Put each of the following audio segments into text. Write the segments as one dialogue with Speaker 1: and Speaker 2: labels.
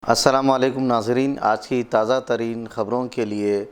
Speaker 1: अस्सलामुअलैकुम नाज़रीन, आज की ताज़ा तरीन ख़बरों के लिए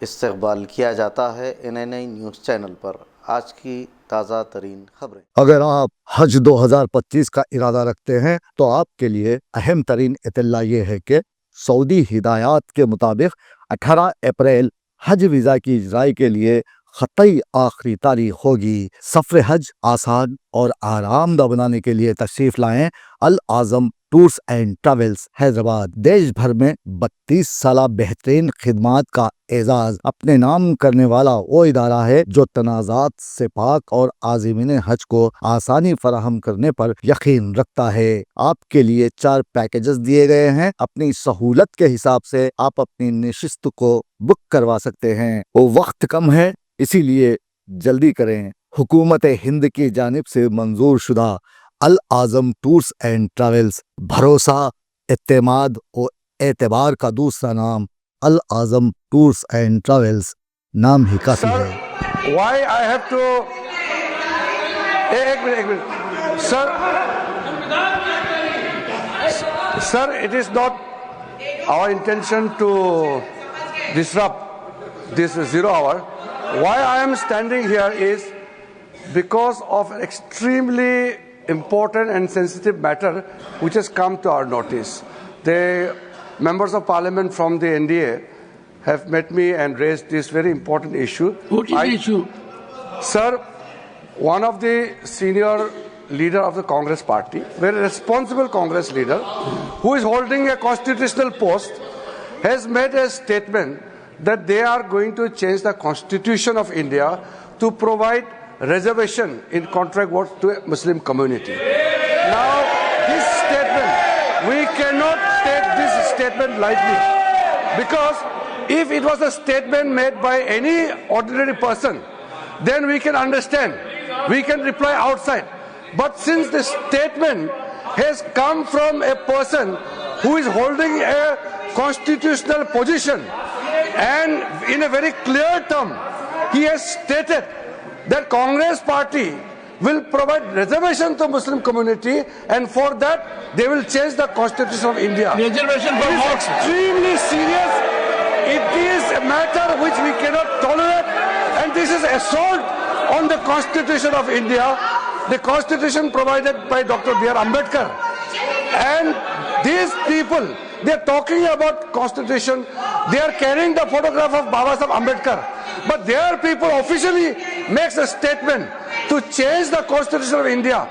Speaker 1: इस्तक़बाल किया जाता है NNI न्यूज़ चैनल पर। आज की ताज़ा तरीन खबरें।
Speaker 2: अगर आप हज 2025 का इरादा रखते हैं तो आपके लिए अहम तरीन इत्तला ये है कि सऊदी हिदायत के मुताबिक 18 अप्रैल हज वीज़ा की इजराई के लिए ख़तई आखिरी तारीख होगी। सफ़र हज आसान और आरामदा बनाने के लिए तशरीफ़ लाएं अल आज़म टूर्स एंड ट्रैवल्स हैदराबाद। देश भर में 32 साल बेहतरीन खिदमात का एजाज अपने नाम करने वाला वो इदारा है जो तनाज़ात से पाक और आज़मीन हज को आसानी फराहम करने पर यकीन रखता है। आपके लिए 4 पैकेजेस दिए गए हैं। अपनी सहूलत के हिसाब से आप अपनी नशिस्त को बुक करवा सकते हैं। वो वक्त कम है, इसीलिए जल्दी करें। हुकूमत हिंद की जानिब से मंजूर शुदा अल आज़म टूर्स एंड ट्रैवल्स, भरोसा, इत्तेमाद और एतबार का दूसरा नाम। अल आज़म टूर्स एंड ट्रैवल्स, नाम ही काफी है।
Speaker 3: Why I have to? एक minute, sir, it is not our intention to disrupt this 0 hour. Why I am standing here is because of an extremely important and sensitive matter which has come to our notice. The members of parliament from the NDA have met me and raised this very important issue.
Speaker 4: What is the issue?
Speaker 3: Sir, one of the senior leader of the Congress party, very responsible Congress leader, who is holding a constitutional post, has made a statement that they are going to change the constitution of India to provide reservation in contract work to a Muslim community. Now, this statement, we cannot take this statement lightly, because if it was a statement made by any ordinary person, then we can understand, we can reply outside. But since the statement has come from a person who is holding a constitutional position, and in a very clear term, he has stated that Congress party will provide reservation to Muslim community, and for that they will change the constitution of India.
Speaker 4: Reservation for what?
Speaker 3: Extremely serious. It is a matter which we cannot tolerate, and this is assault on the constitution of India, the constitution provided by Dr. B.R. Ambedkar. And these people, they are talking about constitution, they are carrying the photograph of Baba Saheb Ambedkar, but their people officially makes a statement to change the constitution of India.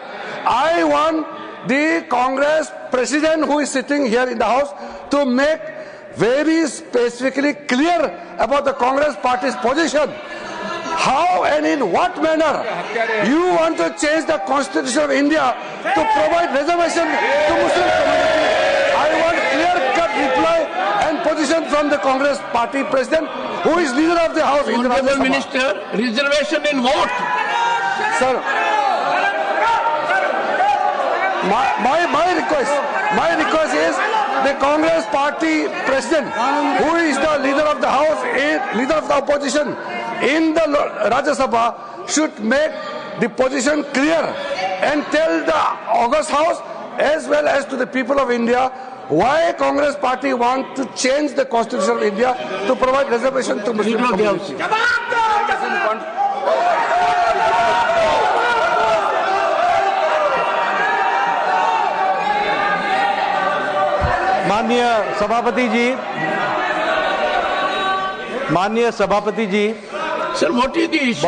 Speaker 3: I want the Congress president who is sitting here in the house to make very specifically clear about the Congress party's position. How and in what manner you want to change the constitution of India to provide reservation to Muslim community? I want clear-cut reply and position from the Congress party president, who is leader of the house in the Rajya
Speaker 4: Honorable
Speaker 3: Sabha.
Speaker 4: Minister, reservation in what?
Speaker 3: Sir, my request is the Congress party president, who is the leader of the house, leader of the opposition in the Rajya Sabha, should make the position clear and tell the August House as well as to the people of India why Congress party want to change the constitution of India to provide reservation to Muslim community.
Speaker 5: माननीय सभापति जी,
Speaker 4: Sir, what is the issue?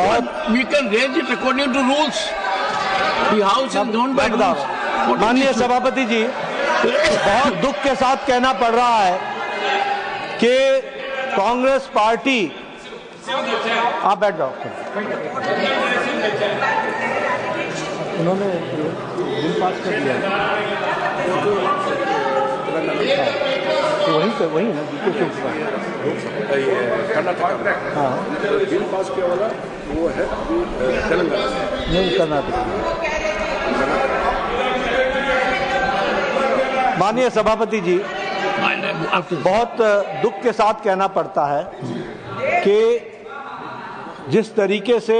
Speaker 4: We can raise it according to rules. The house is known by rules. What is the
Speaker 5: माननीय
Speaker 4: issue?
Speaker 5: सभापति जी, बहुत दुख के साथ कहना पड़ रहा है कि कांग्रेस पार्टी, आप बैठ जाओ, उन्होंने बिल पास कर दिया, तो वही ना कर्नाटक, हाँ
Speaker 3: बिल पास किया वाला वो है तेलंगाना,
Speaker 5: नहीं कर्नाटक। माननीय सभापति जी, बहुत दुख के साथ कहना पड़ता है कि जिस तरीके से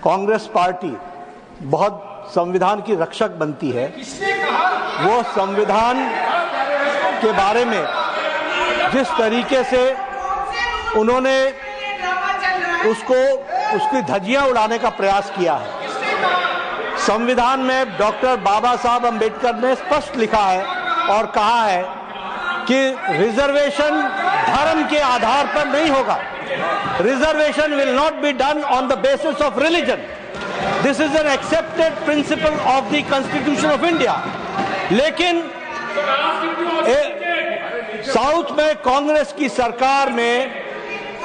Speaker 5: कांग्रेस पार्टी बहुत संविधान की रक्षक बनती है, वो संविधान के बारे में जिस तरीके से उन्होंने उसकी धज्जियां उड़ाने का प्रयास किया है। संविधान में डॉक्टर बाबा साहब अंबेडकर ने स्पष्ट लिखा है और कहा है कि रिजर्वेशन धर्म के आधार पर नहीं होगा। Reservation will not be done on the basis of religion. This is an accepted principle of the constitution of India. लेकिन साउथ में कांग्रेस की सरकार में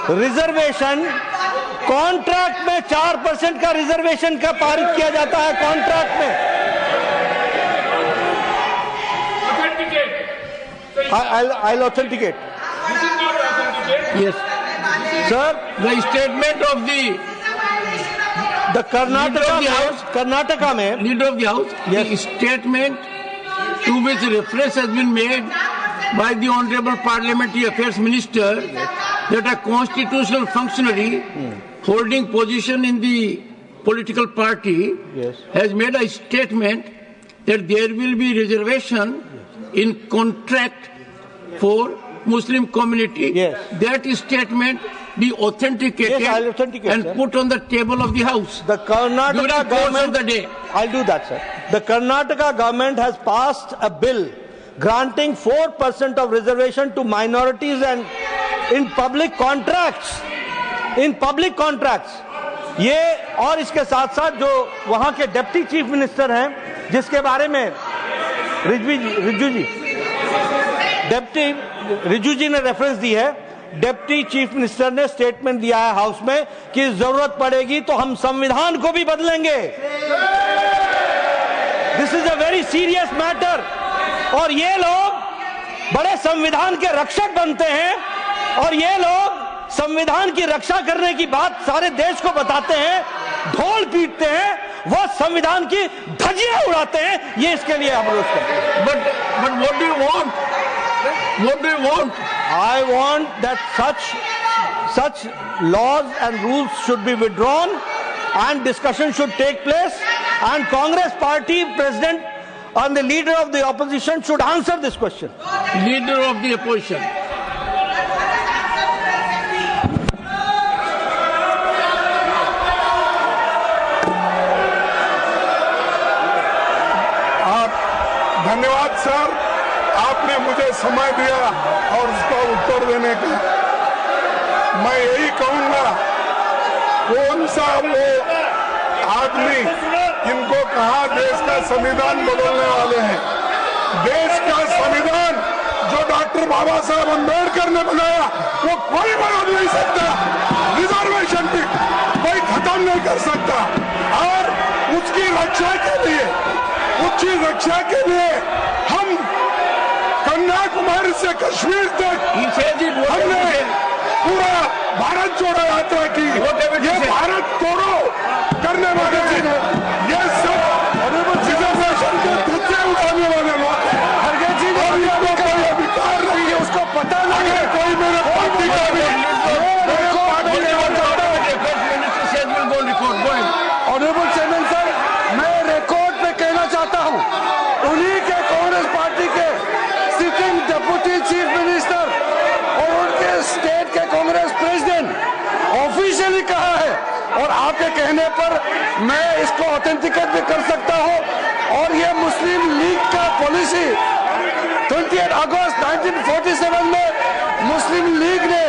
Speaker 5: रिजर्वेशन कॉन्ट्रैक्ट में 4% का रिजर्वेशन का पारित किया जाता है। कॉन्ट्रैक्ट में I'll authenticate.
Speaker 4: Yes.
Speaker 5: Sir,
Speaker 4: The statement of
Speaker 5: the Karnataka में
Speaker 4: Leader of the House,
Speaker 5: Yes.
Speaker 4: the statement to which reference has been made by the Honorable Parliamentary Affairs Minister that a constitutional functionary holding position in the political party
Speaker 5: Yes.
Speaker 4: has made a statement that there will be reservation in contract for Muslim community.
Speaker 5: Yes.
Speaker 4: That statement be authenticated
Speaker 5: Yes, I'll authenticate,
Speaker 4: and
Speaker 5: sir.
Speaker 4: put on the table of the House.
Speaker 5: The Karnataka
Speaker 4: During course
Speaker 5: government,
Speaker 4: of the day.
Speaker 5: I'll do that, sir. The Karnataka government has passed a bill granting 4% of reservation to minorities and in public contracts. In public contracts. ये और इसके साथ साथ जो वहां के deputy chief minister हैं, जिसके बारे में रिजू जी ने रेफरेंस दी है, डिप्टी चीफ मिनिस्टर ने स्टेटमेंट दिया है हाउस में कि जरूरत पड़ेगी तो हम संविधान को भी बदलेंगे। This is a very serious matter. और ये लोग बड़े संविधान के रक्षक बनते हैं और ये लोग संविधान की रक्षा करने की बात सारे देश को बताते हैं, ढोल पीटते हैं, वो संविधान की धज्जियां उड़ाते हैं। ये इसके लिए हम रोज करते हैं।
Speaker 4: But what do you want? What do you want?
Speaker 5: I want that such laws and rules should be withdrawn and discussion should take place, and Congress party president and the leader of the opposition should answer this question.
Speaker 4: Leader of the opposition.
Speaker 6: धन्यवाद sir, आपने मुझे समय दिया और उसका उत्तर देने का। मैं यही कहूंगा, कौन सा वो आदमी इनको कहा देश का संविधान बदलने वाले हैं? देश का संविधान जो डॉक्टर बाबा साहब अम्बेडकर ने बनाया वो कोई बदल नहीं सकता। रिजर्वेशन भी कोई खत्म नहीं कर सकता। और उसकी रक्षा के लिए हम कन्याकुमारी से कश्मीर तक हमने पूरा भारत जोड़ो यात्रा की। ये भारत तोड़ो करने वाले ये सब रिजर्वेशन के धज्जे उड़ाने वाले लोग हैं। और इनको कोई अधिकार नहीं है, उसको पता नहीं है। कोई मेरे पार्टी का भी
Speaker 3: ऑनरेबल चेयरमैन सर, मैं रिकॉर्ड पे कहना चाहता हूं, उन्हीं के कांग्रेस पार्टी के सिटिंग डिप्टी चीफ मिनिस्टर और उनके स्टेट के कांग्रेस प्रेसिडेंट ऑफिशियली कहा है, और आपके कहने पर मैं इसको ऑथेंटिकेट भी कर सकता हूं। और ये मुस्लिम लीग का पॉलिसी 28 अगस्त 1947 में मुस्लिम लीग ने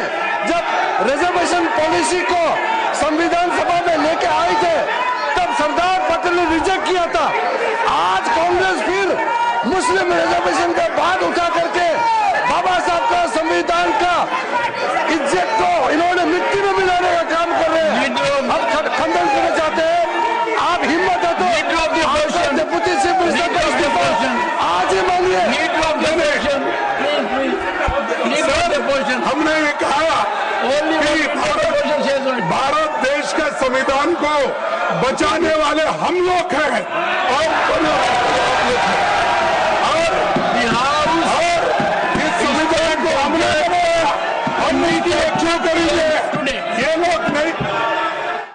Speaker 3: जब रिजर्वेशन पॉलिसी को संविधान सभा में लेके आए थे, तब सरदार पटेल ने रिजेक्ट किया था। आज कांग्रेस फिर मुस्लिम रिजर्वेशन का बात उठा करके बाबा साहब का संविधान का इज्जत को इन्होंने मिट्टी में मिलाने का काम कर रहे हैं। हम खंडन करना चाहते हैं। आप हिम्मत है तो डिप्टी चीफ मिनिस्टर का इस्तीफा आज ही मांगिए।
Speaker 6: हमने ये कहा कि भारत देश का संविधान को बचाने वाले हम लोग हैं और